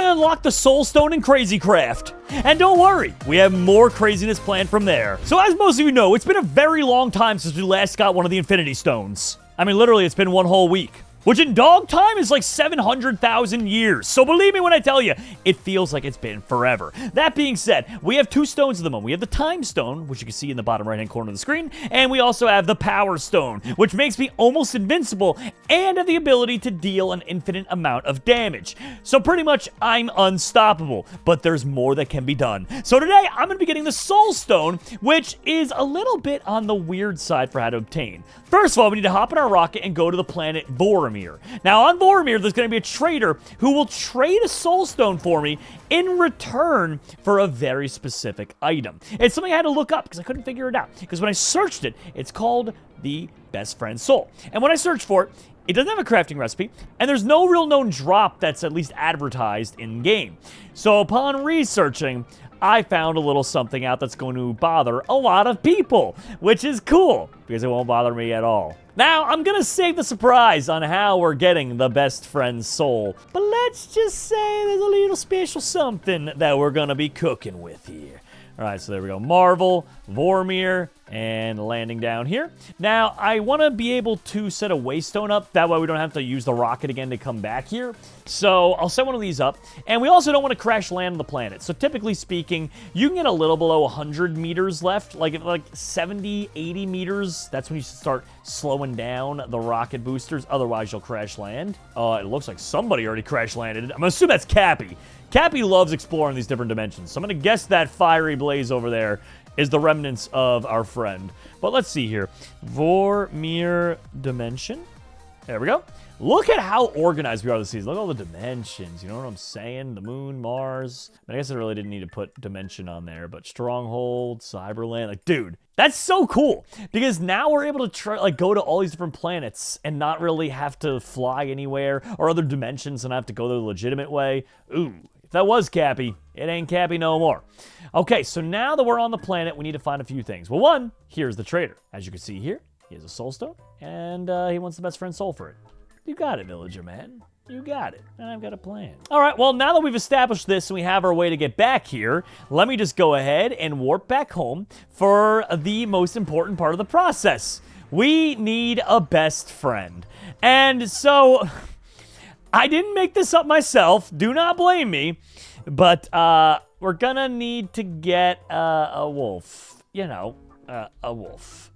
I unlocked the Soul Stone in Crazy Craft. And don't worry, we have more craziness planned from there. So as most of you know, it's been a very long time since we last got one of the Infinity Stones. I mean, literally, it's been one whole week. Which in dog time is like 700,000 years. So believe me when I tell you, it feels like it's been forever. That being said, we have two stones at the moment. We have the Time Stone, which you can see in the bottom right-hand corner of the screen, and we also have the Power Stone, which makes me almost invincible and have the ability to deal an infinite amount of damage. So pretty much, I'm unstoppable, but there's more that can be done. So today, I'm going to be getting the Soul Stone, which is a little bit on the weird side for how to obtain. First of all, we need to hop in our rocket and go to the planet Vormir. Now, on Vormir, there's going to be a trader who will trade a Soul Stone for me in return for a very specific item. It's something I had to look up because I couldn't figure it out. Because when I searched it, it's called the Best Friend Soul. And when I searched for it, it doesn't have a crafting recipe, and there's no real known drop that's at least advertised in-game. So upon researching, I found a little something out that's going to bother a lot of people, which is cool, because it won't bother me at all. Now, I'm going to save the surprise on how we're getting the Best Friend Soul, but let's just say there's a little special something that we're going to be cooking with here. All right, so there we go. Marvel, Vormir, and landing down here. Now, I want to be able to set a waystone up. That way we don't have to use the rocket again to come back here. So I'll set one of these up. And we also don't want to crash land on the planet. So typically speaking, you can get a little below 100 meters left. Like 70, 80 meters. That's when you should start slowing down the rocket boosters. Otherwise, you'll crash land. It looks like somebody already crash landed. I'm going to assume that's Cappy. Cappy loves exploring these different dimensions. So I'm going to guess that fiery blaze over there is the remnants of our friend. But let's see here. Vormir dimension. There we go. Look at how organized we are this season. Look at all the dimensions. You know what I'm saying? The moon, Mars. I guess I really didn't need to put dimension on there. But Stronghold, Cyberland. Like, dude, that's so cool. Because now we're able to go to all these different planets and not really have to fly anywhere or other dimensions and have to go the legitimate way. Ooh. That was Cappy. It ain't Cappy no more. Okay, so now that we're on the planet, we need to find a few things. Well, one, here's the trader. As you can see here, he has a soul stone, and he wants the Best Friend Soul for it. You got it, villager man. You got it. And I've got a plan. All right, well, now that we've established this and we have our way to get back here, let me just go ahead and warp back home for the most important part of the process. We need a best friend. And so I didn't make this up myself. Do not blame me. But we're gonna need to get a wolf. You know, a wolf.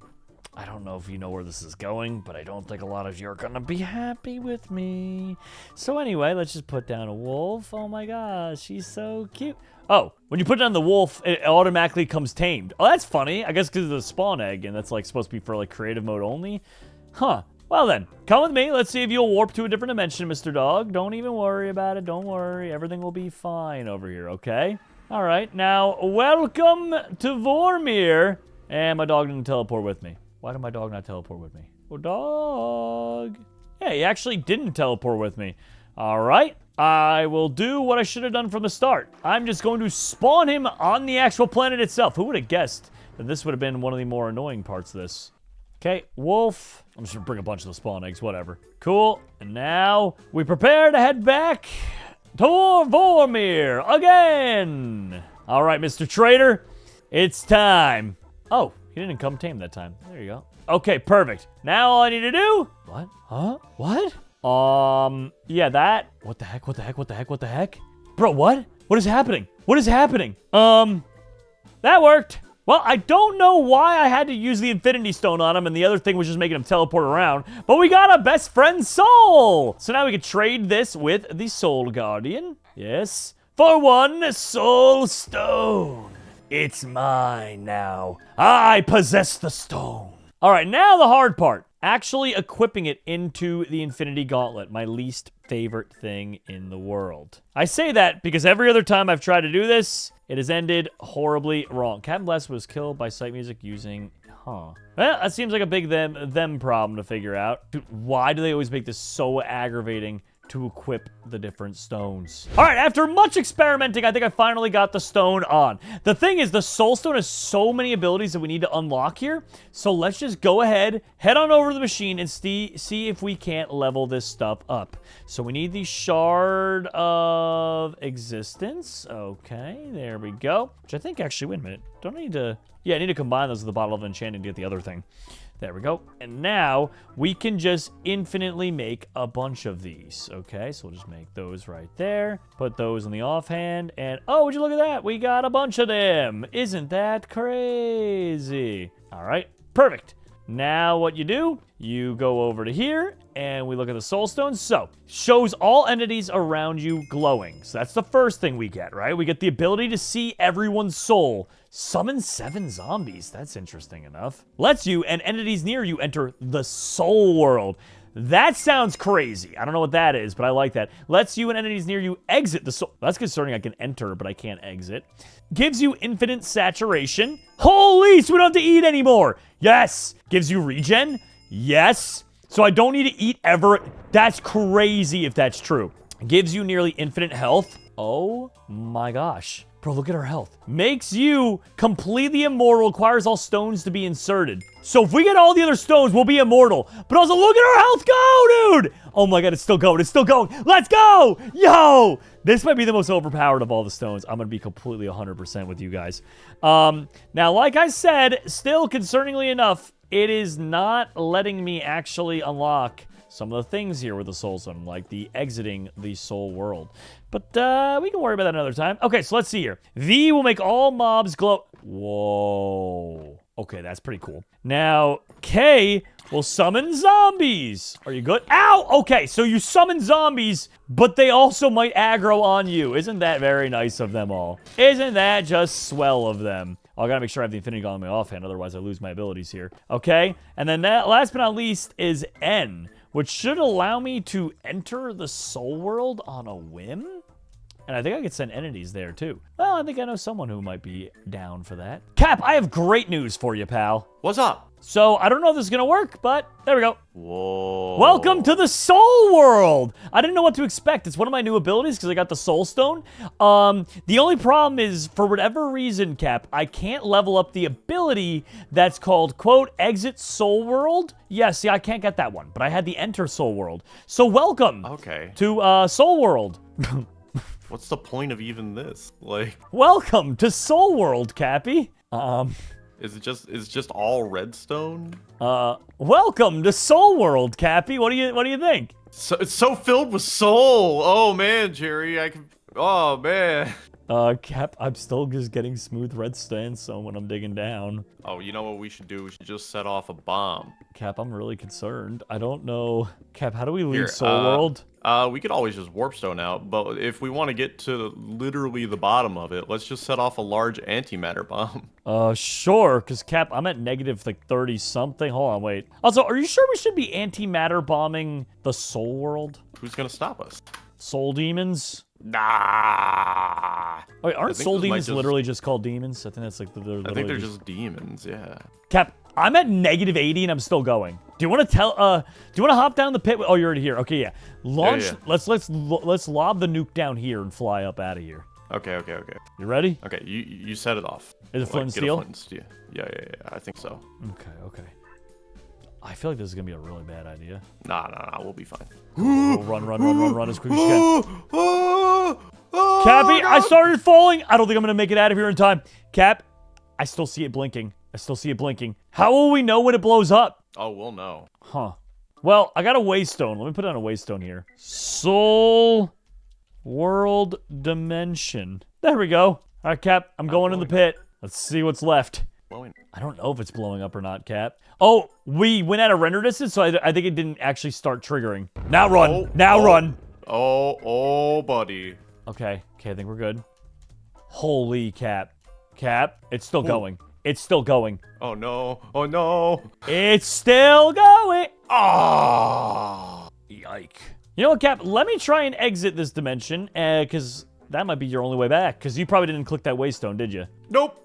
I don't know if you know where this is going, but I don't think a lot of you are gonna be happy with me. So anyway, let's just put down a wolf. Oh my gosh, she's so cute. Oh, when you put down the wolf, it automatically comes tamed. Oh, that's funny. I guess because of the spawn egg, and that's like supposed to be for like creative mode only. Huh. Well then, come with me. Let's see if you'll warp to a different dimension, Mr. Dog. Don't even worry about it. Don't worry. Everything will be fine over here, okay? All right. Now, welcome to Vormir. And my dog didn't teleport with me. Why did my dog not teleport with me? Oh, dog. Yeah, he actually didn't teleport with me. All right. I will do what I should have done from the start. I'm just going to spawn him on the actual planet itself. Who would have guessed that this would have been one of the more annoying parts of this? Okay, wolf. I'm just gonna bring a bunch of the spawn eggs, whatever. Cool. And now we prepare to head back to Vormir again. All right, Mr. Trader, it's time. Oh, he didn't come tame that time. There you go. Okay, perfect. Now all I need to do. What? Huh? What? Yeah, that. What the heck? What the heck? What the heck? What the heck? Bro, what? What is happening? What is happening? That worked. Well, I don't know why I had to use the Infinity Stone on him, and the other thing was just making him teleport around, but we got a Best Friend Soul! So now we can trade this with the Soul Guardian. Yes. For one Soul Stone. It's mine now. I possess the stone. All right, now the hard part. Actually equipping it into the Infinity Gauntlet, my least favorite thing in the world. I say that because every other time I've tried to do this, it has ended horribly wrong. Captain Bless was killed by sight music using... Well, that seems like a big them problem to figure out. Dude, why do they always make this so aggravating to equip the different stones. All right, after much experimenting, I think I finally got the stone on. The thing is, the soul stone has so many abilities that we need to unlock here. So let's just go ahead, head on over to the machine and see if we can't level this stuff up. So we need the shard of existence. Okay, there we go. Which I think actually, wait a minute. Don't I need to... Yeah, I need to combine those with the bottle of enchanting to get the other thing. There we go. And now we can just infinitely make a bunch of these. Okay, so we'll just make those right there. Put those on the offhand. And, oh, would you look at that? We got a bunch of them. Isn't that crazy? All right, perfect. Now what you do, you go over to here, and we look at the soul stones. So, shows all entities around you glowing. So that's the first thing we get, right? We get the ability to see everyone's soul. Summon 7 zombies. That's interesting enough. Lets you and entities near you enter the soul world. That sounds crazy. I don't know what that is, but I like that. Lets you and entities near you exit the soul. That's concerning. I can enter, but I can't exit. Gives you infinite saturation. Holy, so we don't have to eat anymore. Yes. Gives you regen. Yes. So I don't need to eat ever. That's crazy if that's true. Gives you nearly infinite health. Oh my gosh. Bro, look at our health. Makes you completely immortal. Requires all stones to be inserted. So if we get all the other stones, we'll be immortal. But also, look at our health go, dude. Oh my god, it's still going. It's still going. Let's go. Yo. This might be the most overpowered of all the stones. I'm going to be completely 100% with you guys. Now, like I said, still concerningly enough, it is not letting me actually unlock some of the things here with the soul stone, like the exiting the soul world. But we can worry about that another time. Okay, so let's see here. V will make all mobs glow. Whoa. Okay, that's pretty cool. Now, K will summon zombies. Are you good? Ow! Okay, so you summon zombies, but they also might aggro on you. Isn't that very nice of them all? Isn't that just swell of them? Oh, I gotta make sure I have the Infinity Golem on my offhand, otherwise I lose my abilities here. Okay, and then that, last but not least, is N, which should allow me to enter the soul world on a whim. And I think I could send entities there, too. Well, I think I know someone who might be down for that. Cap, I have great news for you, pal. What's up? So, I don't know if this is gonna work, but there we go. Whoa. Welcome to the Soul World! I didn't know what to expect. It's one of my new abilities because I got the Soul Stone. The only problem is, for whatever reason, Cap, I can't level up the ability that's called, quote, Exit Soul World. Yeah, see, I can't get that one, but I had the Enter Soul World. So, welcome to Soul World. What's the point of even this? Like, welcome to Soul World, Cappy. Is it just all redstone? Welcome to Soul World, Cappy. What do you think? So it's so filled with soul. Oh man, Jerry, oh man. Cap, I'm still just getting smooth redstone, so when I'm digging down. Oh, you know what we should do? We should just set off a bomb. Cap, I'm really concerned. I don't know. Cap, how do we leave Soul World? We could always just warpstone out, but if we want to get to literally the bottom of it, let's just set off a large antimatter bomb. Sure, because Cap, I'm at negative like 30 something. Hold on, wait. Also, are you sure we should be antimatter bombing the Soul World? Who's gonna stop us? Soul demons? Nah. Wait, aren't soul demons literally just called demons? I think that's like I think they're just demons, yeah. Cap, I'm at negative 80 and I'm still going. Do you want to do you want to hop down the pit? Oh, you're already here. Okay, yeah. Launch. Yeah. Let's lob the nuke down here and fly up out of here. Okay. You ready? Okay, you set it off. Is it flint and steel? Yeah, I think so. Okay. I feel like this is gonna be a really bad idea. Nah, we'll be fine. Run as quick as you can. Cappy, I started falling. I don't think I'm gonna make it out of here in time. Cap, I still see it blinking. How will we know when it blows up? Oh, we'll know. Huh. Well, I got a waystone. Let me put down a waystone here. Soul World Dimension. There we go. All right, Cap, I'm going in the pit. Let's see what's left. I don't know if it's blowing up or not, Cap. Oh, we went out of render distance, so I think it didn't actually start triggering. Now run. Run. Oh, buddy. Okay, I think we're good. Holy Cap, it's still going. It's still going. Oh no. It's still going. Oh. Yike. You know what, Cap? Let me try and exit this dimension, because that might be your only way back, because you probably didn't click that waystone, did you? Nope.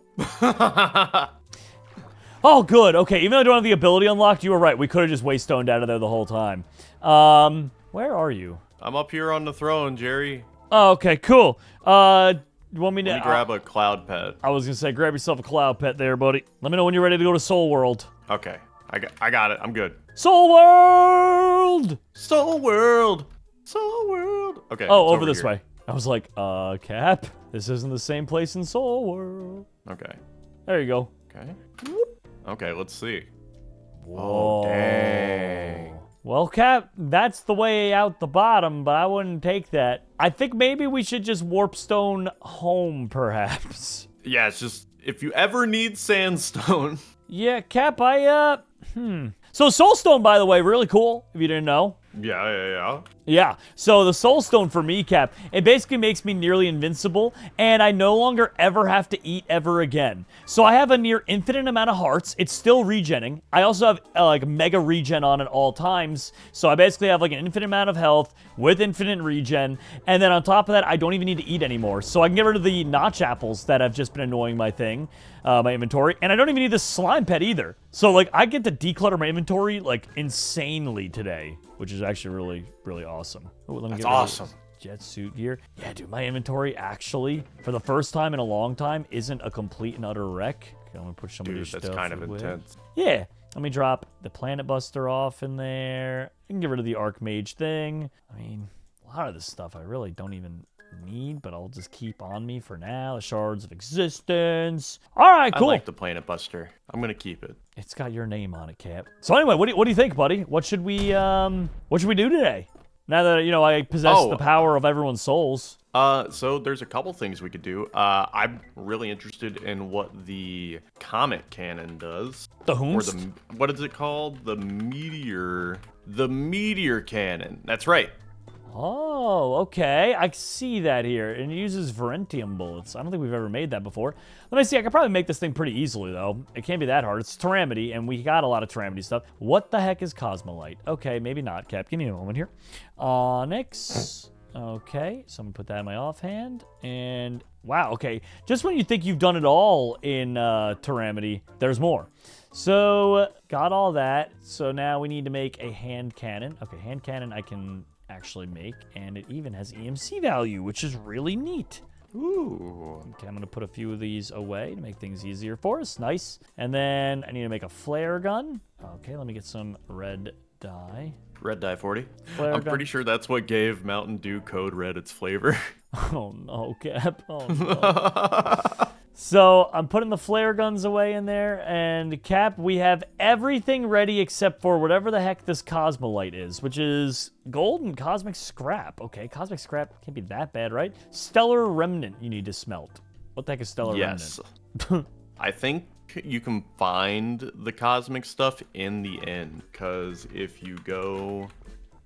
Oh, good. Okay, even though I don't have the ability unlocked, you were right. We could have just waystoned out of there the whole time. Where are you? I'm up here on the throne, Jerry. Oh, okay, cool. You want me to... Let me grab a cloud pet. I was going to say, grab yourself a cloud pet there, buddy. Let me know when you're ready to go to Soul World. Okay, I got it. I'm good. Soul World! Soul World! Soul World! Okay. Oh, over this here. way. I was like, Cap, this isn't the same place in Soul World. Okay. There you go. Okay. Okay, let's see. Whoa. Oh, dang. Well, Cap, that's the way out the bottom, but I wouldn't take that. I think maybe we should just warpstone home, perhaps. Yeah, it's just, if you ever need sandstone. Yeah, Cap, So Soulstone, by the way, really cool, if you didn't know. Yeah. Yeah, so the Soulstone for me, Cap, it basically makes me nearly invincible, and I no longer ever have to eat ever again. So I have a near infinite amount of hearts. It's still regenning. I also have like mega regen on at all times. So I basically have like an infinite amount of health with infinite regen, and then on top of that, I don't even need to eat anymore. So I can get rid of the notch apples that have just been annoying my my inventory, and I don't even need the slime pet either. So like I get to declutter my inventory like insanely today, which is actually really, really awesome. Ooh, let me That's get rid of awesome. this jet suit gear. Yeah, dude, my inventory actually, for the first time in a long time, isn't a complete and utter wreck. Okay, I'm gonna put some of Dude, this that's stuff kind of away. intense. Yeah, let me drop the Planet Buster off in there. I can get rid of the Archmage thing. I mean, a lot of this stuff I really don't even need, but I'll just keep on me for now. The Shards of Existence. All right, cool. I like the Planet Buster. I'm gonna keep it. It's got your name on it, Cap. So anyway, what do you think, buddy? What should we do today? Now that I possess the power of everyone's souls. So there's a couple things we could do. I'm really interested in what the comet cannon does. The Or whomst? what is it called? The meteor cannon. That's right. Oh, okay. I see that here. And it uses Verentium bullets. I don't think we've ever made that before. Let me see. I could probably make this thing pretty easily, though. It can't be that hard. It's Teramity, and we got a lot of Teramity stuff. What the heck is Cosmolite? Okay, maybe not, Cap. Give me a moment here. Onyx. Okay, so I'm going to put that in my offhand. And, wow, okay. Just when you think you've done it all in Teramity, there's more. So, got all that. So now we need to make a hand cannon. Okay, hand cannon I can actually make, and it even has EMC value, which is really neat. Ooh. Okay, I'm gonna put a few of these away to make things easier for us. Nice. And then I need to make a flare gun. Okay, let me get some red dye. Red dye 40. Flare I'm gun. pretty sure that's what gave Mountain Dew Code Red its flavor. Oh no, Cap. Oh no. So I'm putting the flare guns away in there, and Cap, we have everything ready except for whatever the heck this Cosmolite is, which is gold and cosmic scrap. Okay, cosmic scrap can't be that bad, right? Stellar remnant you need to smelt. What the heck is stellar Yes. remnant? I think you can find the cosmic stuff in the end, because if you go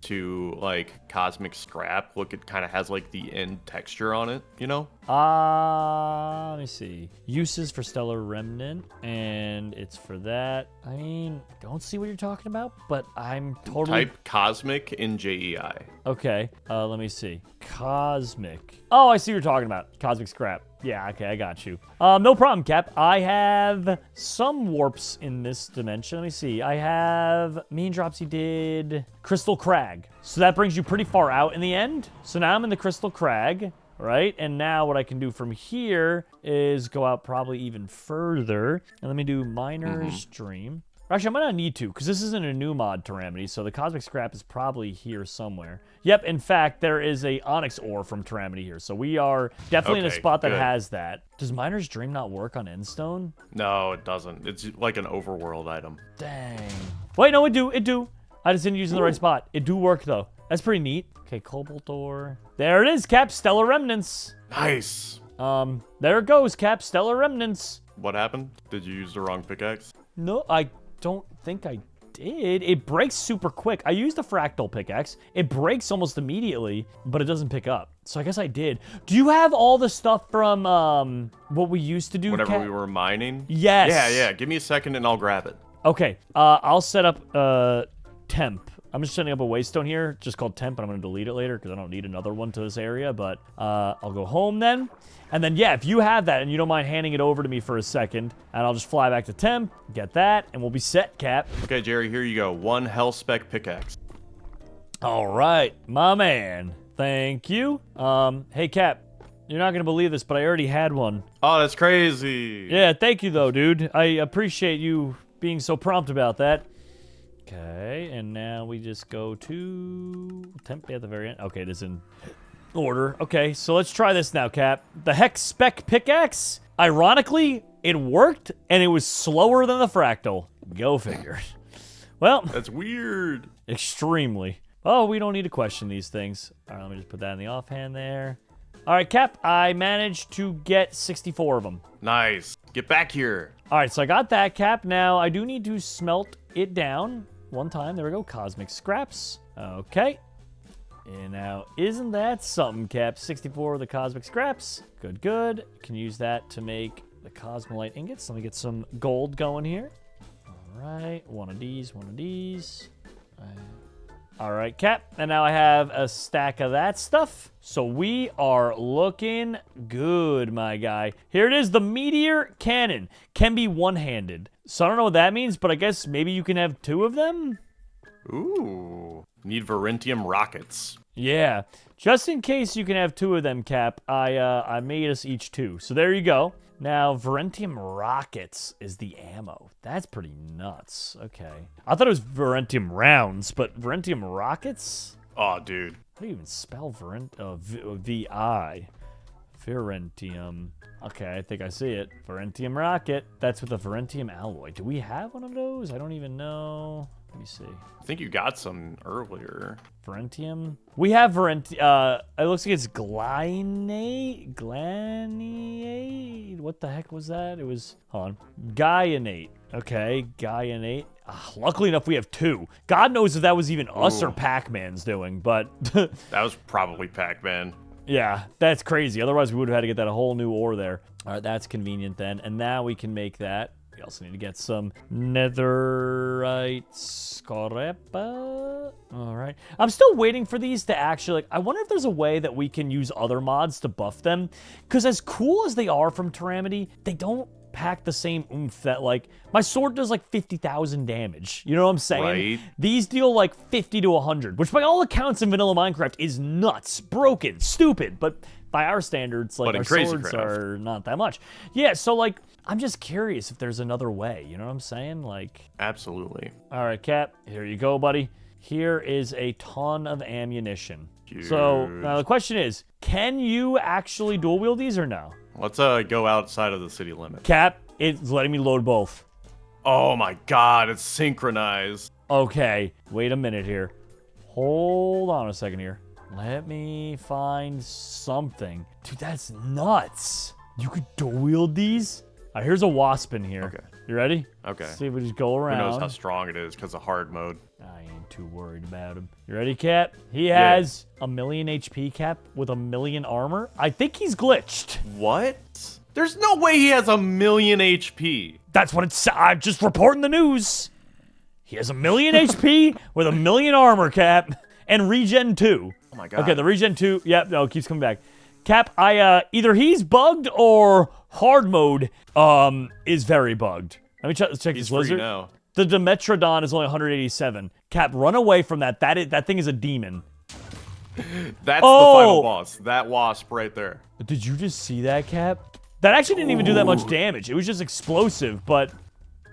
to like cosmic scrap, look, it kind of has like the end texture on it, you know? Let me see. Uses for stellar remnant, and it's for that. I mean, don't see what you're talking about, but I'm totally... Type cosmic in JEI. Okay, let me see. Cosmic. Oh, I see what you're talking about. Cosmic scrap. Yeah, okay, I got you. No problem, Cap. I have some warps in this dimension. Let me see. I have... Me and Dropsy did Crystal Crag. So that brings you pretty far out in the end. So now I'm in the Crystal Crag, right? And now what I can do from here is go out probably even further. And let me do Miner's Dream. Actually, I might not need to, because this isn't a new mod Teramity, so the Cosmic Scrap is probably here somewhere. Yep, in fact, there is a Onyx Ore from Teramity here, so we are definitely in a spot that has that. Does Miner's Dream not work on Endstone? No, it doesn't. It's like an overworld item. Dang. Wait, no, it do. I just didn't use it in the right spot. It do work, though. That's pretty neat. Okay, Cobalt Ore. There it is, Cap. Stellar Remnants. Nice. There it goes, Cap. Stellar Remnants. What happened? Did you use the wrong pickaxe? No, I don't think I did. It breaks super quick. I used a fractal pickaxe. It breaks almost immediately, but it doesn't pick up. So I guess I did. Do you have all the stuff from what we used to do? Whenever we were mining? Yes. Yeah. Give me a second and I'll grab it. Okay. I'll set up temp. I'm just setting up a waystone here, just called temp, and I'm going to delete it later because I don't need another one to this area, but I'll go home then. And then, yeah, if you have that and you don't mind handing it over to me for a second, and I'll just fly back to temp, get that, and we'll be set, Cap. Okay, Jerry, here you go. 1 hell spec pickaxe. All right, my man. Thank you. Hey, Cap. You're not going to believe this, but I already had one. Oh, that's crazy. Yeah, thank you, though, dude. I appreciate you being so prompt about that. Okay, and now we just go to temp at the very end. Okay, it is in order. Okay, so let's try this now, Cap. The Hex Spec Pickaxe, ironically, it worked, and it was slower than the Fractal. Go figure. Well, That's weird. extremely. Oh, we don't need to question these things. All right, let me just put that in the offhand there. All right, Cap, I managed to get 64 of them. Nice. Get back here. All right, so I got that, Cap. Now, I do need to smelt it down one time. There we go. Cosmic scraps. Okay. And now, isn't that something, Cap? 64 of the cosmic scraps. Good, good. Can use that to make the cosmolite ingots. Let me get some gold going here. All right. One of these, one of these. All right, Cap. And now I have a stack of that stuff. So we are looking good, my guy. Here it is. The meteor cannon can be one-handed. So I don't know what that means, but I guess maybe you can have two of them? Ooh. Need Verentium rockets. Yeah. Just in case you can have two of them, Cap, I made us each two. So there you go. Now, Verentium rockets is the ammo. That's pretty nuts. Okay. I thought it was Verentium rounds, but Verentium rockets? Oh, dude. How do you even spell V-I? Verentium. Okay, I think I see it. Verentium rocket. That's with a Verentium alloy. Do we have one of those? I don't even know. Let me see. I think you got some earlier. Verentium? We have Verentium. It looks like it's Glyinate? Glyinate? What the heck was that? It was, hold on. Guyinate. Okay, Guyinate. Luckily enough, we have two. God knows if that was even us or Pac-Man's doing, but... That was probably Pac-Man. Yeah, that's crazy. Otherwise, we would have had to get that whole new ore there. All right, that's convenient then. And now we can make that. We also need to get some netherite scarpa. All right. I'm still waiting for these to actually, like, I wonder if there's a way that we can use other mods to buff them. Because as cool as they are from Teramity, they don't pack the same oomph that, like, my sword does like 50,000 damage. You know what I'm saying? Right. These deal like 50 to 100, which by all accounts in vanilla Minecraft is nuts, broken, stupid, but by our standards, like, our swords are not that much. Yeah, so, like, I'm just curious if there's another way. You know what I'm saying? Like, Absolutely. all right, Cap, here you go, buddy. Here is a ton of ammunition. So now the question is, can you actually dual wield these or no? Let's go outside of the city limit. Cap, it's letting me load both. Oh my god, it's synchronized. Okay, wait a minute here. Hold on a second here. Let me find something. Dude, that's nuts. You could dual wield these? All right, here's a wasp in here. Okay. You ready? Okay. See if we just go around. Who knows how strong it is because of hard mode. I ain't too worried about him. You ready, Cap? He has a 1,000,000 HP, Cap, with 1,000,000 armor. I think he's glitched. What? There's no way he has 1,000,000 HP. That's what it's. I'm just reporting the news. He has 1,000,000 HP with 1,000,000 armor, Cap, and regen 2. Oh my god. Okay, the regen 2. Yep, no, it keeps coming back. Cap, either he's bugged or hard mode is very bugged. Let me check He's this lizard. free now. The Dimetrodon is only 187. Cap, run away from that. That thing is a demon. That's the final boss. That wasp right there. Did you just see that, Cap? That actually didn't even do that much damage. It was just explosive, but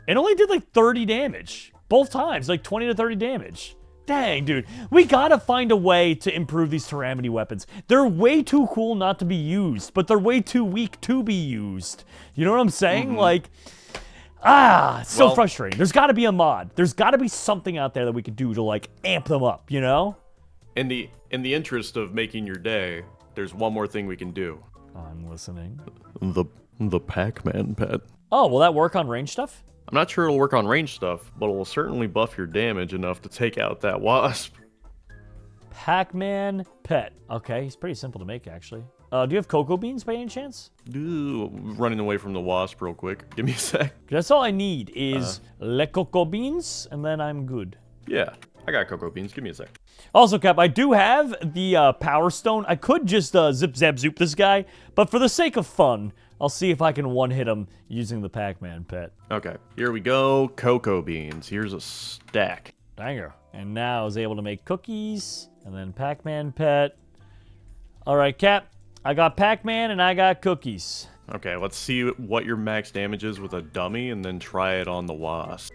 it only did like 30 damage. Both times, like 20 to 30 damage. Dang, dude. We gotta find a way to improve these Teramity weapons. They're way too cool not to be used, but they're way too weak to be used. You know what I'm saying? Like, it's so frustrating. There's gotta be a mod. There's gotta be something out there that we could do to, like, amp them up, you know? In the interest of making your day, there's one more thing we can do. I'm listening. The Pac-Man pet. Oh, will that work on range stuff? I'm not sure it'll work on range stuff, but it'll certainly buff your damage enough to take out that wasp. Pac-Man pet. Okay, he's pretty simple to make, actually. Do you have cocoa beans by any chance? Running away from the wasp real quick. Give me a sec. That's all I need is le cocoa beans, and then I'm good. Yeah, I got cocoa beans. Give me a sec. Also, Cap, I do have the Power Stone. I could just zip, zap, zoop this guy, but for the sake of fun, I'll see if I can one-hit him using the Pac-Man pet. Okay, here we go. Cocoa beans. Here's a stack. Banger. And now I was able to make cookies. And then Pac-Man pet. All right, Cap. I got Pac-Man and I got cookies. Okay, let's see what your max damage is with a dummy and then try it on the wasp.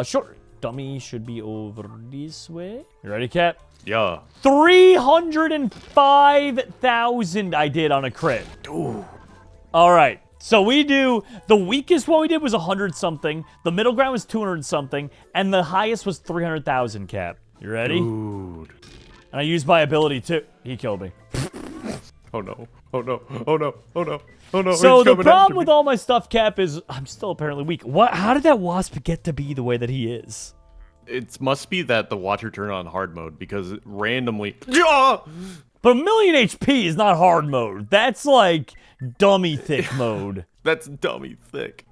Sure. Dummy should be over this way. You ready, Cap? Yeah. 305,000 I did on a crit. Ooh. All right. So we do, the weakest one we did was 100 something. The middle ground was 200 something. And the highest was 300,000, Cap. You ready? Dude. And I used my ability too. He killed me. Oh no. Oh no. Oh no. Oh no. Oh no. So the problem with all my stuff, Cap, is I'm still apparently weak. What? How did that wasp get to be the way that he is? It must be that the watcher turned on hard mode because it randomly. Yeah! But 1,000,000 HP is not hard mode. That's like dummy thick mode. That's dummy thick.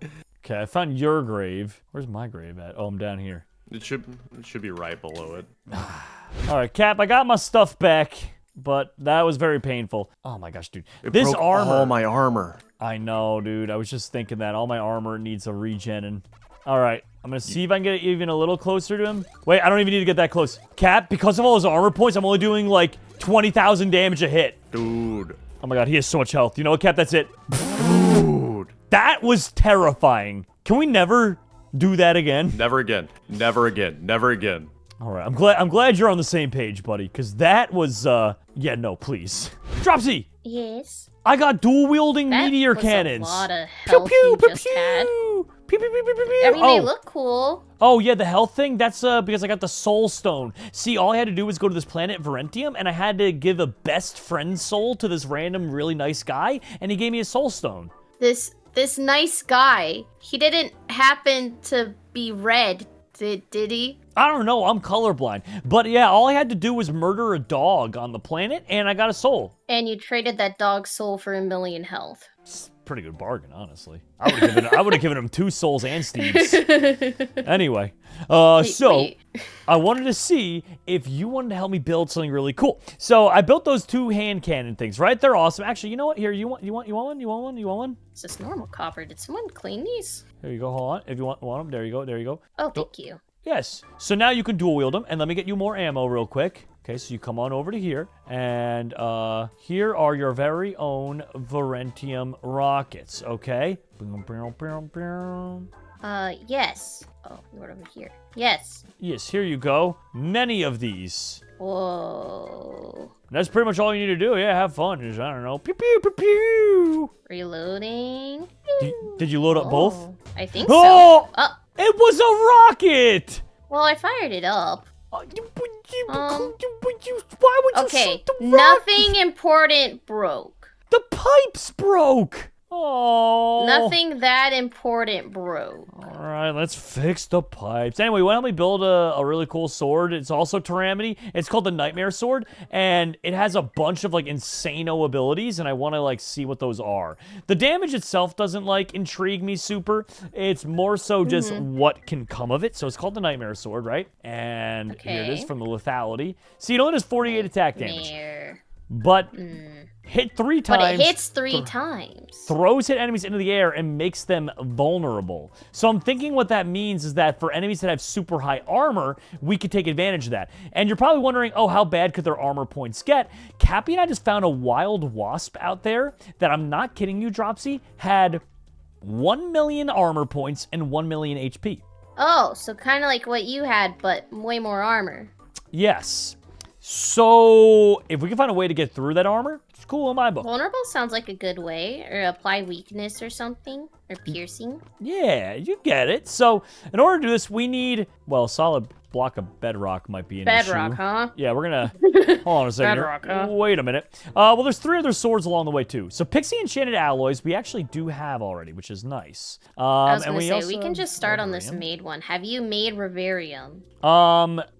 Okay, I found your grave. Where's my grave at? Oh, I'm down here. It should be right below it. All right, Cap, I got my stuff back, but that was very painful. Oh my gosh, dude. This broke armor. all my armor. I know, dude. I was just thinking that. All my armor needs a regen. All right, I'm going to see if I can get even a little closer to him. Wait, I don't even need to get that close. Cap, because of all his armor points, I'm only doing like 20,000 damage a hit. Dude. Oh my god, he has so much health. You know what, Cap? That's it. Dude. That was terrifying. Can we never do that again? Never again. Never again. Never again. All right, I'm glad you're on the same page, buddy, because that was, yeah, no, please. Dropsy! Yes. I got dual-wielding meteor That cannons. was a lot of health you just had. Pew, pew, pew, pew, pew, pew. I mean, they look cool. Oh, yeah, the health thing, that's because I got the soul stone. See, all I had to do was go to this planet, Verentium, and I had to give a best friend soul to this random, really nice guy, and he gave me a soul stone. This nice guy, he didn't happen to be red, did he? I don't know, I'm colorblind. But yeah, all I had to do was murder a dog on the planet, and I got a soul. And you traded that dog's soul for 1,000,000 health. Pretty good bargain, honestly. I would have given him 2 souls and Steve's. Anyway, Wait. I wanted to see if you wanted to help me build something really cool. So I built those 2 hand cannon things, right? They're awesome. Actually, you know what? Here, you want one? It's just normal copper. Did someone clean these? Here you go. Hold on. If you want them, there you go. Oh, thank you. Yes. So now you can dual wield them, and let me get you more ammo real quick. Okay, so you come on over to here, and here are your very own Verentium rockets, okay? Yes. Oh, you're over here. Yes. Yes, here you go. Many of these. Whoa. That's pretty much all you need to do. Yeah, have fun. Just, I don't know. Pew, pew, pew, pew. Reloading. Did you load up both? I think Oh! so. Oh, It was a rocket! well, I fired it up. Why would you Okay, shoot the rocket? nothing important broke. The pipes broke! Oh. Nothing that important broke. All right, let's fix the pipes. Anyway, why don't we build a really cool sword? It's also Tyranny. It's called the Nightmare Sword, and it has a bunch of, like, insano abilities, and I want to, like, see what those are. The damage itself doesn't, like, intrigue me super. It's more so just what can come of it. So it's called the Nightmare Sword, right? And here it is Okay. from the lethality. See, it only does 48 attack damage. Nightmare. But hit 3 times. But it hits 3 times. Throws hit enemies into the air and makes them vulnerable. So I'm thinking what that means is that for enemies that have super high armor, we could take advantage of that. And you're probably wondering, oh, how bad could their armor points get? Cappy and I just found a wild wasp out there that, I'm not kidding you, Dropsy, had 1,000,000 armor points and 1,000,000 HP. Oh, so kind of like what you had, but way more armor. Yes. So if we can find a way to get through that armor, it's cool in my book. Vulnerable sounds like a good way, or apply weakness or something, or piercing. Yeah, you get it. So in order to do this, we need, well, a solid block of bedrock might be an Bedrock, issue. huh? Yeah, we're gonna, hold on a second Bedrock, here. huh? Wait a minute. Well, there's 3 other swords along the way too. So Pixie Enchanted Alloys, we actually do have already, which is nice. I was and gonna say, also we can just start on this Reverium. made one. Have you made Reverium?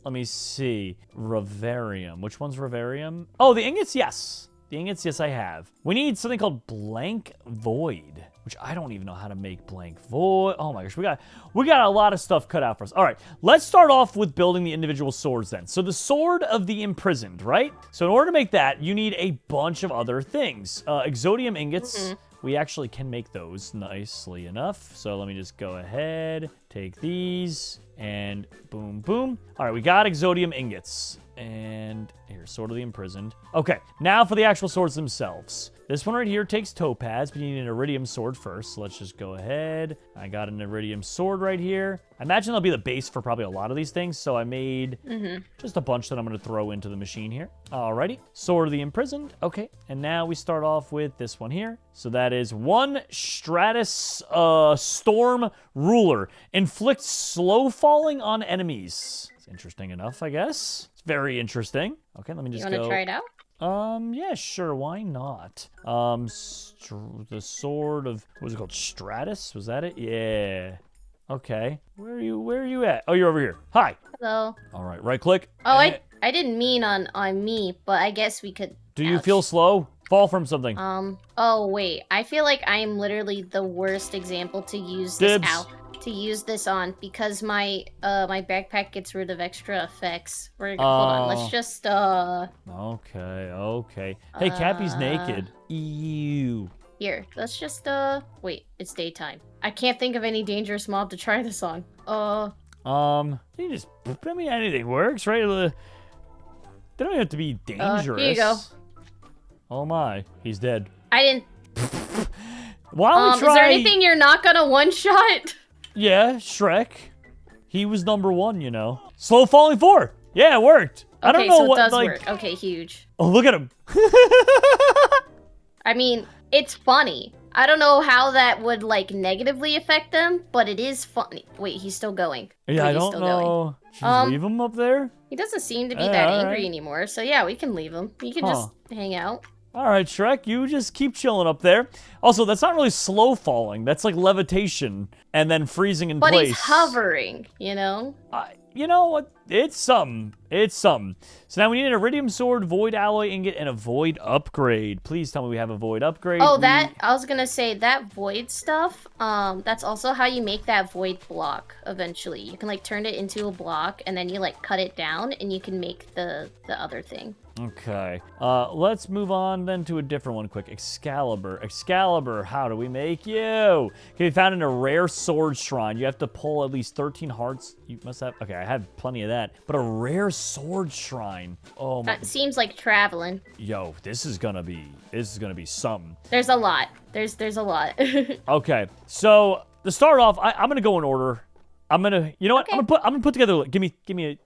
Let me see. Reverium. Which one's Reverium? Oh, the ingots, yes. The ingots, yes, I have. We need something called Blank Void. which I don't even know how to make blank void. Oh my gosh, we got a lot of stuff cut out for us. All right, let's start off with building the individual swords then. So the Sword of the Imprisoned, right? So in order to make that, you need a bunch of other things. Exodium ingots. We actually can make those nicely enough. So let me just go ahead, take these, and boom, boom. All right, we got Exodium ingots. And here, Sword of the Imprisoned. Okay, now for the actual swords themselves. This one right here takes topaz, but you need an iridium sword first. So let's just go ahead. I got an iridium sword right here. I imagine that'll be the base for probably a lot of these things. So I made just a bunch that I'm going to throw into the machine here. Alrighty, Sword of the Imprisoned. Okay, and now we start off with this one here. So that is 1 Stratus Storm Ruler. Inflicts slow falling on enemies. It's interesting enough, I guess. It's very interesting. Okay, let me just go. You want to try it out? Yeah, sure. Why not? The sword of, what was it called? Stratus? Was that it? Yeah. Okay. Where are you at? Oh, you're over here. Hi. Hello. All right. Right click. Oh, I didn't mean on me, but I guess we could. Do you feel slow? Fall from something. Oh wait. I feel like I am literally the worst example to use Dibs. this out. To use this on because my my backpack gets rid of extra effects. Hold on, let's just Okay. Hey, Cappy's naked. Ew. Here, let's just wait, it's daytime. I can't think of any dangerous mob to try this on. You just, I mean, anything works, right? They don't have to be dangerous. Here you go. Oh my, he's dead. I didn't. Why don't we try? Is there anything you're not gonna one-shot? Yeah, Shrek. He was number 1, you know. Slow falling 4. Yeah, it worked. Okay, I don't know so what, it does like... work. Okay, huge. Oh, look at him. I mean, it's funny. I don't know how that would, like, negatively affect them, but it is funny. Wait, he's still going. Yeah, I don't know. Should we leave him up there? He doesn't seem to be that angry right. anymore, so yeah, we can leave him. You can just hang out. All right, Shrek, you just keep chilling up there. Also, that's not really slow falling. That's like levitation and then freezing in place. But he's hovering, you know? You know what? It's something. It's something. So now we need an iridium sword, void alloy ingot, and a void upgrade. Please tell me we have a void upgrade. Oh, I was gonna say, that void stuff, that's also how you make that void block, eventually. You can, like, turn it into a block, and then you, like, cut it down, and you can make the other thing. Okay. Let's move on then to a different one quick. Excalibur. Excalibur, how do we make you? Can be found in a rare sword shrine. You have to pull at least 13 hearts. You must have... Okay, I have plenty of that. But a rare sword shrine. Oh my... That seems like traveling. Yo, this is gonna be something. There's a lot. There's a lot. Okay, so to start off, I'm gonna go in order. I'm gonna... You know what? Okay. I'm gonna put together... Give me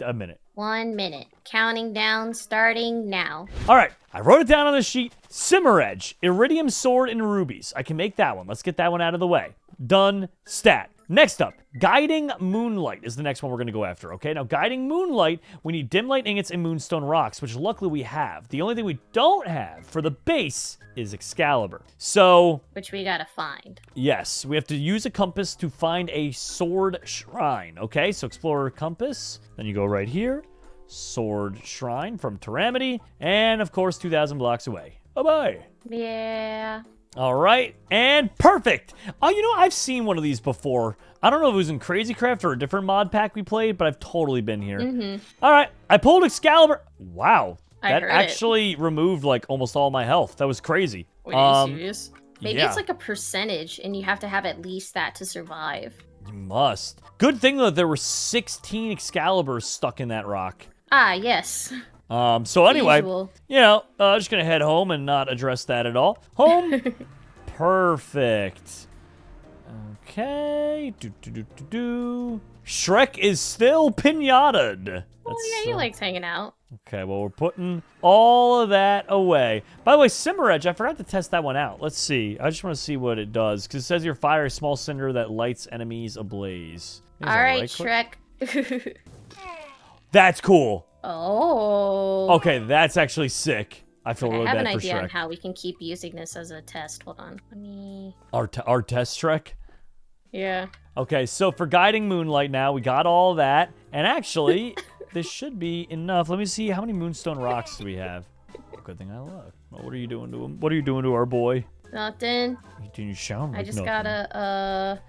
a minute. 1 minute. Counting down, starting now. All right, I wrote it down on the sheet. Simmer Edge, Iridium Sword and Rubies. I can make that one. Let's get that one out of the way. Done. Stat. Next up, Guiding Moonlight is the next one we're going to go after, okay? Now, Guiding Moonlight, we need Dim Light Ingots and Moonstone Rocks, which luckily we have. The only thing we don't have for the base is Excalibur. So... Which we gotta find. Yes, we have to use a compass to find a sword shrine, okay? So Explorer Compass, then you go right here. Sword Shrine from Tyramity, and of course 2,000 blocks away. Bye-bye. Yeah. All right, and perfect. Oh, you know, I've seen one of these before. I don't know if it was in Crazy Craft or a different mod pack we played, but I've totally been here. All right, I pulled Excalibur. Wow, that actually removed like almost all my health. That was crazy. Wait, are you serious? Maybe yeah. it's like a percentage, and you have to have at least that to survive. You must. Good thing though, there were 16 Excaliburs stuck in that rock. Ah, yes. So anyway, Usual. you know, just gonna head home and not address that at all. Home. Perfect. Okay. Shrek is still pinataed. Oh, yeah, he likes hanging out. Okay, well, we're putting all of that away. By the way, Simmer Edge, I forgot to test that one out. Let's see. I just want to see what it does, because it says your fire a small cinder that lights enemies ablaze. All right, Shrek. That's cool. Oh. Okay, that's actually sick. I feel really bad for Shrek. I have an idea on how we can keep using this as a test. Hold on. Let me... Our test, Shrek? Yeah. Okay, so for Guiding Moonlight now, we got all that. And actually, this should be enough. Let me see, how many Moonstone Rocks do we have? Good thing I look. Well, what are you doing to him? What are you doing to our boy? Nothing. You didn't sound like I just nothing. gotta,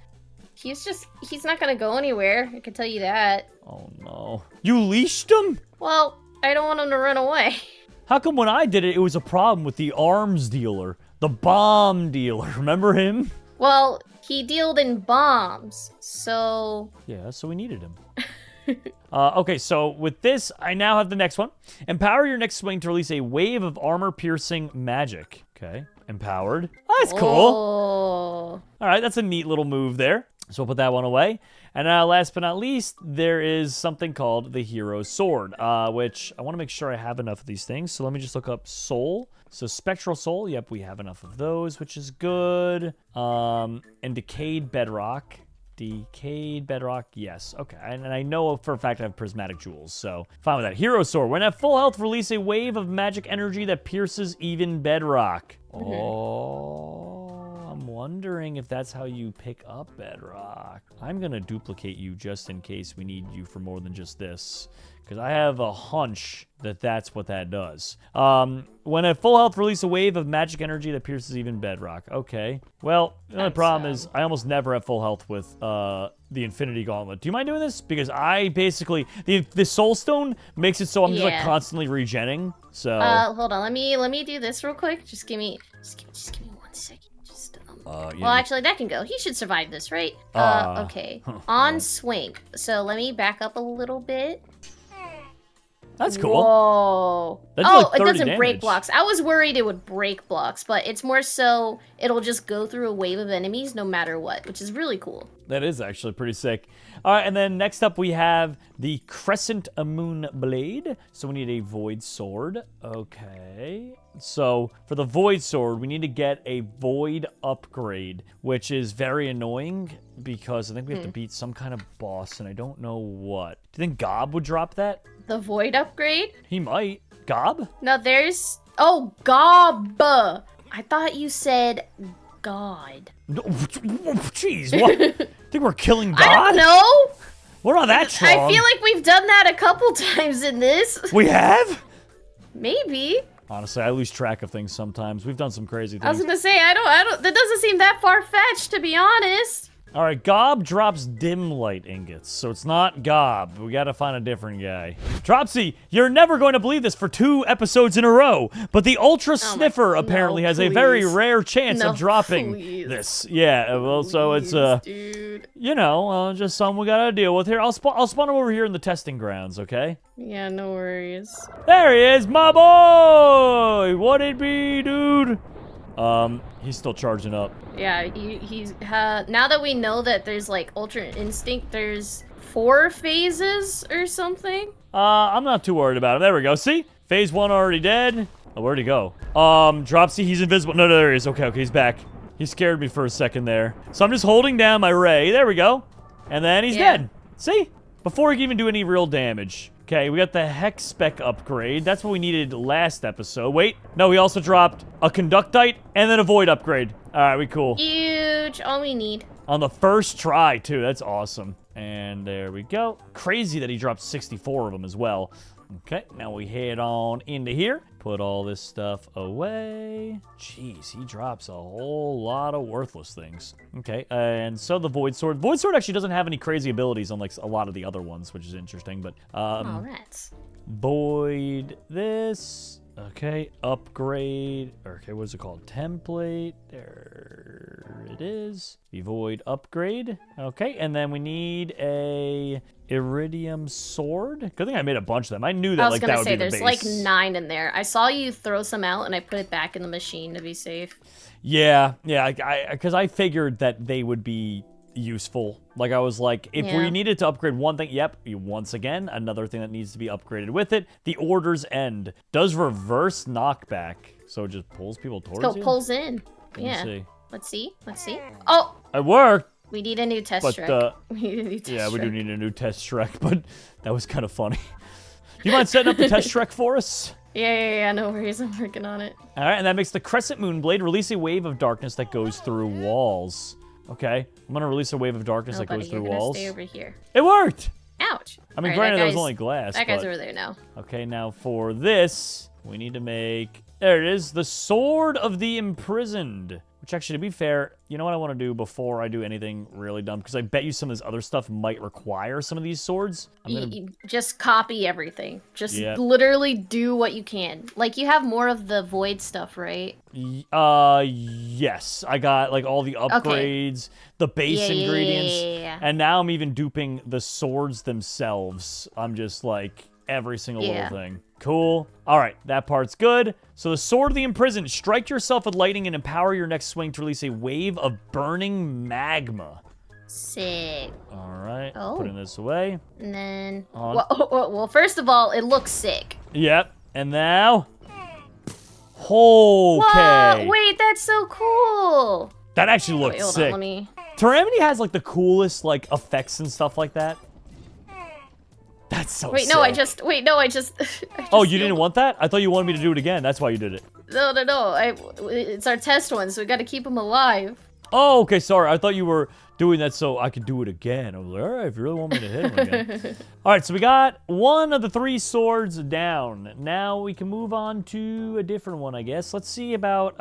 he's not gonna go anywhere. I can tell you that. Oh, no. You leashed him? Well, I don't want him to run away. How come when I did it, it was a problem with the arms dealer? The bomb dealer. Remember him? Well, he dealed in bombs, so... Yeah, so we needed him. Okay, so with this, I now have the next one. Empower your next swing to release a wave of armor-piercing magic. Okay, empowered. Oh, that's cool. Oh. All right, that's a neat little move there. So we'll put that one away. And last but not least, there is something called the Hero Sword, which I want to make sure I have enough of these things. So let me just look up Soul. So Spectral Soul, yep, we have enough of those, which is good. And Decayed Bedrock. Decayed Bedrock, yes. Okay, and I know for a fact I have Prismatic Jewels, so fine with that. Hero Sword. When at full health, release a wave of magic energy that pierces even bedrock. Oh, I'm wondering if that's how you pick up bedrock. I'm going to duplicate you just in case we need you for more than just this, because I have a hunch that that's what that does. When at full health, release a wave of magic energy that pierces even bedrock. Okay. Well, the only problem is I almost never have full health with the Infinity Gauntlet. Do you mind doing this? Because I basically... The Soul Stone makes it so I'm just like constantly regenning. So... hold on. Let me do this real quick. Just give me 1 second. Well, actually, that can go. He should survive this, right? Okay. On swing. So let me back up a little bit. That's cool. Whoa. That's oh, like 30 it doesn't damage. break blocks. I was worried it would break blocks, but it's more so it'll just go through a wave of enemies no matter what, which is really cool. That is actually pretty sick. All right, and then next up we have the Crescent Moon Blade. So we need a Void Sword. Okay. So for the Void Sword, we need to get a Void upgrade, which is very annoying because I think we have to beat some kind of boss, and I don't know what. Do you think Gob would drop that? The Void upgrade? He might. Gob? No, there's... Oh, Gob! I thought you said God. No, jeez, what? Think we're killing God? I don't know! We're not that strong. I feel like we've done that a couple times in this. We have? Maybe. Honestly, I lose track of things sometimes. We've done some crazy things. I was gonna say, I don't, that doesn't seem that far-fetched, to be honest. All right, Gob drops dim light ingots, so it's not Gob. We gotta find a different guy. Dropsy, you're never going to believe this for 2 episodes in a row, but the Ultra Sniffer apparently has a very rare chance of dropping this. Yeah, well, so it's, dude. you know, just something we gotta deal with here. I'll spawn him over here in the testing grounds, okay? Yeah, no worries. There he is, my boy! What it be, dude? He's still charging up. Yeah, he's now that we know that there's like Ultra Instinct, there's 4 phases or something. I'm not too worried about him. There we go. See? Phase 1 already dead. Oh, where'd he go? Dropsy, he's invisible. No, there he is. Okay, he's back. He scared me for a second there. So I'm just holding down my ray. There we go. And then he's dead. See? Before he can even do any real damage. Okay, we got the Hex Spec upgrade. That's what we needed last episode. Wait, no, we also dropped a Conductite and then a Void upgrade. All right, we cool. Huge, all we need. On the first try, too. That's awesome. And there we go. Crazy that he dropped 64 of them as well. Okay, now we head on into here. Put all this stuff away. Jeez, he drops a whole lot of worthless things. Okay, and so the Void Sword. Void Sword actually doesn't have any crazy abilities unlike a lot of the other ones, which is interesting, but... oh, rats. Void this. Okay, upgrade. Okay, what is it called? Template. There it is. The Void upgrade. Okay, and then we need a Iridium sword. Good thing I made a bunch of them. I knew that like that would be the base. I was gonna say, there's like 9 in there. I saw you throw some out and I put it back in the machine to be safe. Yeah, because I figured that they would be useful. Like I was like, if we needed to upgrade one thing, once again, another thing that needs to be upgraded with it. The Order's End does reverse knockback, so it just pulls people towards you. So it pulls in. Let's see. Let's see. Let's see. Oh! It worked! We need a new test Shrek. We need a new test Yeah, we Shrek. do need a new test Shrek, but that was kind of funny. Do you mind setting up the test Shrek for us? Yeah, no worries. I'm working on it. All right, and that makes the Crescent Moon Blade release a wave of darkness that goes through walls. Okay, I'm gonna release a wave of darkness that goes through walls. Stay over here. It worked! Ouch! I mean, granted, that was only glass. That guy's over there now. Okay, now for this, we need to make... There it is, the Sword of the Imprisoned. Which actually, to be fair, you know what I want to do before I do anything really dumb? Because I bet you some of this other stuff might require some of these swords. You just copy everything. Just literally do what you can. Like, you have more of the void stuff, right? Yes. I got, like, all the upgrades, the base ingredients, and now I'm even duping the swords themselves. I'm just, like, every single little thing. Cool. All right, that part's good. So the Sword of the Imprisoned. Strike yourself with lightning and empower your next swing to release a wave of burning magma. Sick. All right, putting this away. And then, well, first of all, it looks sick. Yep, and now, okay. Whoa, wait, that's so cool. That actually looks sick. Hold on, Terramity has like the coolest like effects and stuff like that. That's so sick. I just oh, you didn't want that? I thought you wanted me to do it again. That's why you did it. No. It's our test one, so we gotta keep them alive. Oh, okay, sorry. I thought you were doing that so I could do it again. I was like, all right, if you really want me to hit him again. All right, so we got one of the 3 swords down. Now we can move on to a different one, I guess. Let's see about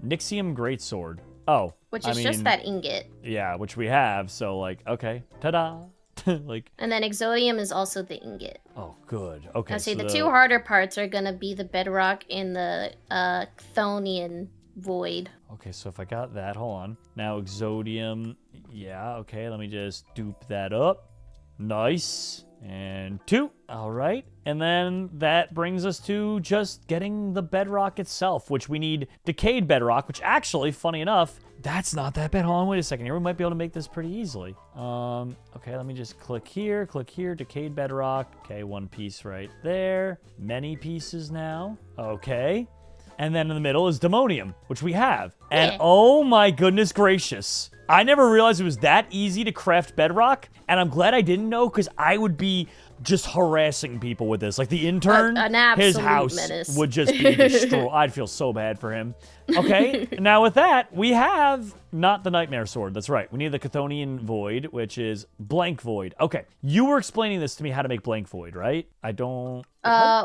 Nixium Greatsword. Oh. Which is just that ingot. Yeah, which we have, so like, okay, ta-da. Like, and then Exodium is also the ingot. Oh, good. Okay. I say the 2 harder parts are gonna be the Bedrock and the Chthonian Void. Okay, so if I got that, hold on. Now Exodium, yeah, okay, let me just dupe that up. Nice. And 2. All right. And then that brings us to just getting the Bedrock itself, which we need Decayed Bedrock, which actually, funny enough, that's not that bad. Hold on, wait a second here. We might be able to make this pretty easily. Okay, let me just click here, Decayed Bedrock. Okay, 1 piece right there. Many pieces now. Okay. And then in the middle is Demonium, which we have. And oh my goodness gracious. I never realized it was that easy to craft Bedrock, and I'm glad I didn't know, because I would be just harassing people with this. Like the intern, his house would just be destroyed. I'd feel so bad for him. Okay, now with that, we have not the Nightmare Sword. That's right. We need the Chthonian Void, which is Blank Void. Okay, you were explaining this to me how to make Blank Void, right? I don't...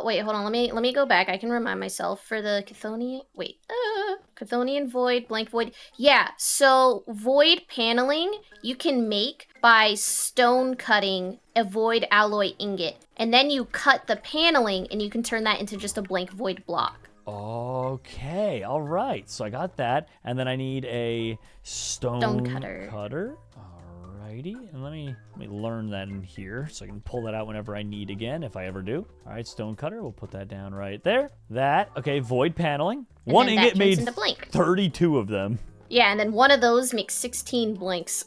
wait, hold on. Let me go back. I can remind myself for the Chthonian... Wait. Chthonian Void, Blank Void. Yeah, so Void paneling you can make by stone cutting a Void alloy ingot. And then you cut the paneling and you can turn that into just a blank Void block. Okay, all right. So I got that. And then I need a stone cutter. Alrighty, and let me learn that in here so I can pull that out whenever I need again, if I ever do. All right, stone cutter, we'll put that down right there. That, okay, void paneling. And one ingot made 32 of them. Yeah, and then one of those makes 16 blanks.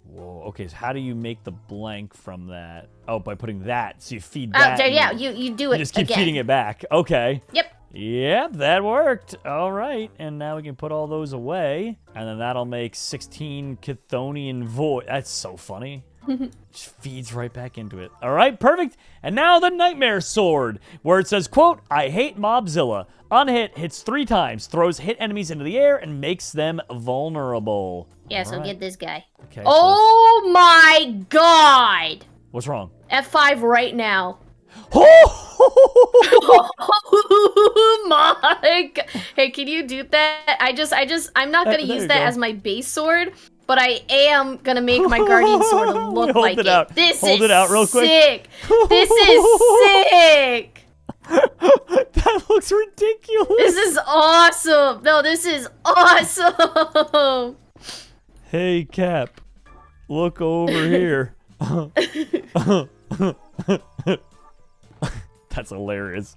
Whoa, okay, so how do you make the blank from that? Oh, by putting that, so you feed that. Oh, yeah, you do it You just keep again. feeding it back, okay. Yep. Yep, that worked. All right, and now we can put all those away, and then that'll make 16 Chthonian Void. That's so funny. Just feeds right back into it. All right, perfect. And now the Nightmare Sword, where it says, quote, I hate Mobzilla. On hit, hits 3 times, throws hit enemies into the air, and makes them vulnerable. Yeah, so get this guy. Okay, oh my god! What's wrong? F5 right now. Oh my god. Hey, can you do that? I'm not gonna use that as my base sword, but I am gonna make my guardian sword look like it. Out. Hold it out real quick. This is sick. That looks ridiculous. This is awesome. No, this is awesome. Hey, Cap, look over here. That's hilarious.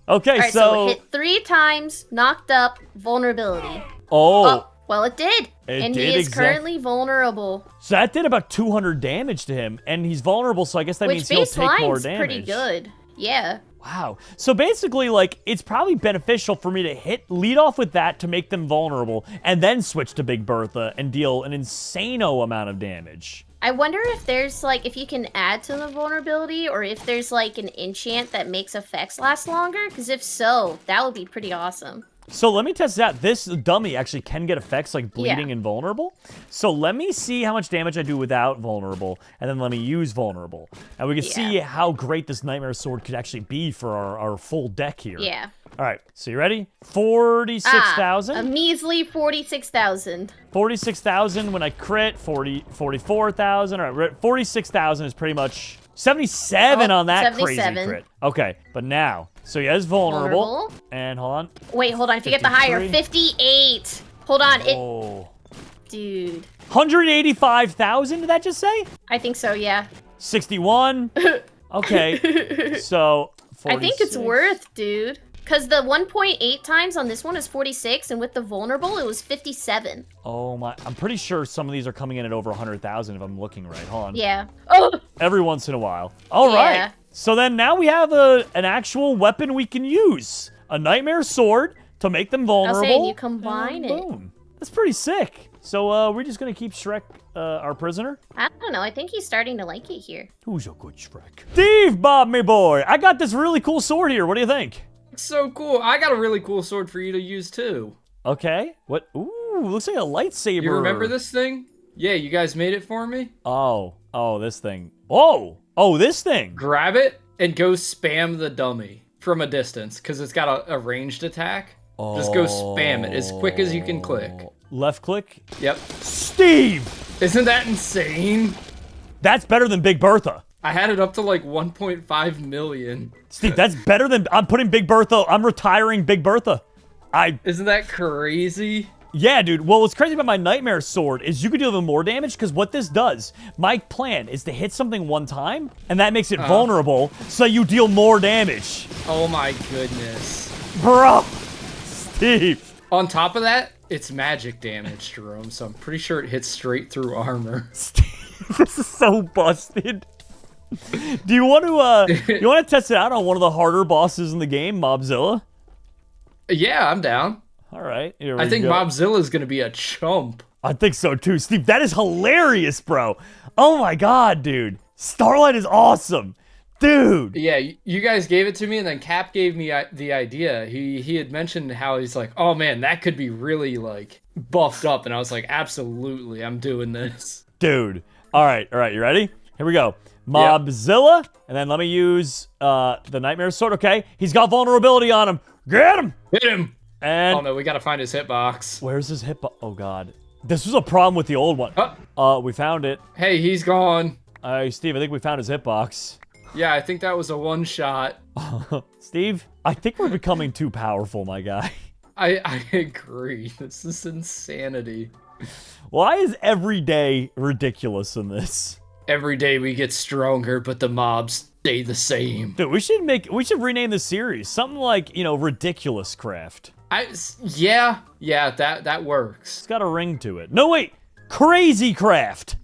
Okay, right, so hit 3 times, knocked up, vulnerability. Oh. Well, it did. And he is currently vulnerable. So that did about 200 damage to him, and he's vulnerable, so I guess that means he'll take more damage. Pretty good. Yeah. Wow. So basically, like, it's probably beneficial for me to lead off with that to make them vulnerable, and then switch to Big Bertha and deal an insano amount of damage. I wonder if there's, like, if you can add to the vulnerability, or if there's, like, an enchant that makes effects last longer, because if so, that would be pretty awesome. So let me test that. This dummy actually can get effects like bleeding and vulnerable. So let me see how much damage I do without vulnerable, and then let me use vulnerable. And we can see how great this Nightmare Sword could actually be for our full deck here. Yeah. All right, so you ready? 46,000. A measly 46,000. 46,000 when I crit, 44,000. All right, 46,000 is pretty much 77 on that 77. crazy crit. Okay, but now, so he is vulnerable. And hold on. Wait, hold on. If you get the higher, 58. Hold on. Oh. Dude. 185,000, did that just say? I think so, yeah. 61. Okay, so 46. I think it's worth, dude. Because the 1.8 times on this one is 46, and with the vulnerable, it was 57. Oh my, I'm pretty sure some of these are coming in at over 100,000 if I'm looking right. Hold on. Yeah. Oh! Every once in a while. All right. So then now we have an actual weapon we can use. A Nightmare Sword to make them vulnerable. I was saying, you combine it. Boom. That's pretty sick. So we're just going to keep Shrek our prisoner? I don't know. I think he's starting to like it here. Who's a good Shrek? Steve, Bob, me boy. I got this really cool sword here. What do you think? So cool. I got a really cool sword for you to use too. Okay. What? Ooh, looks like a lightsaber. You remember this thing? Yeah, you guys made it for me? Oh, this thing. Oh, this thing. Grab it and go spam the dummy from a distance because it's got a ranged attack. Just go spam it as quick as you can click. Left click? Yep. Steve! Isn't that insane? That's better than Big Bertha. I had it up to like 1.5 million. Steve, that's better than... I'm putting Big Bertha... I'm retiring Big Bertha. Isn't that crazy? Yeah, dude. Well, what's crazy about my Nightmare Sword is you can do even more damage, because what this does, my plan is to hit something one time, and that makes it vulnerable, so you deal more damage. Oh my goodness. Bro! Steve. On top of that, it's magic damage, Jerome, so I'm pretty sure it hits straight through armor. Steve, this is so busted. Do you want to test it out on one of the harder bosses in the game, Mobzilla? Yeah, I'm down. All right. I think Mobzilla is going to be a chump. I think so too. Steve, that is hilarious, bro. Oh my god, dude. Starlight is awesome. Dude. Yeah, you guys gave it to me, and then Cap gave me the idea. He had mentioned how he's like, oh man, that could be really like buffed up. And I was like, absolutely, I'm doing this. Dude. All right, you ready? Here we go. Mobzilla, and then let me use the Nightmare Sword. Okay, he's got vulnerability on him. Get him! Hit him! And oh no, we gotta find his hitbox. Where's his hitbox? Oh god, this was a problem with the old one. We found it. Hey, he's gone. Steve, I think we found his hitbox. Yeah, I think that was a one shot. Steve, I think we're becoming too powerful, my guy. I agree. This is insanity. Why is every day ridiculous in this? Every day we get stronger, but the mobs stay the same. Dude, we should rename the series something like, Ridiculous Craft. Yeah, that works. It's got a ring to it. No, wait, Crazy Craft.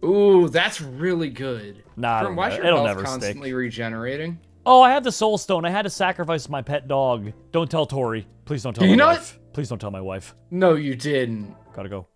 Ooh, that's really good. Nah, why is your it'll health never constantly stick. Regenerating? Oh, I have the Soul Stone. I had to sacrifice my pet dog. Don't tell Tori. Please don't tell my wife. Please don't tell my wife. No, you didn't. Gotta go.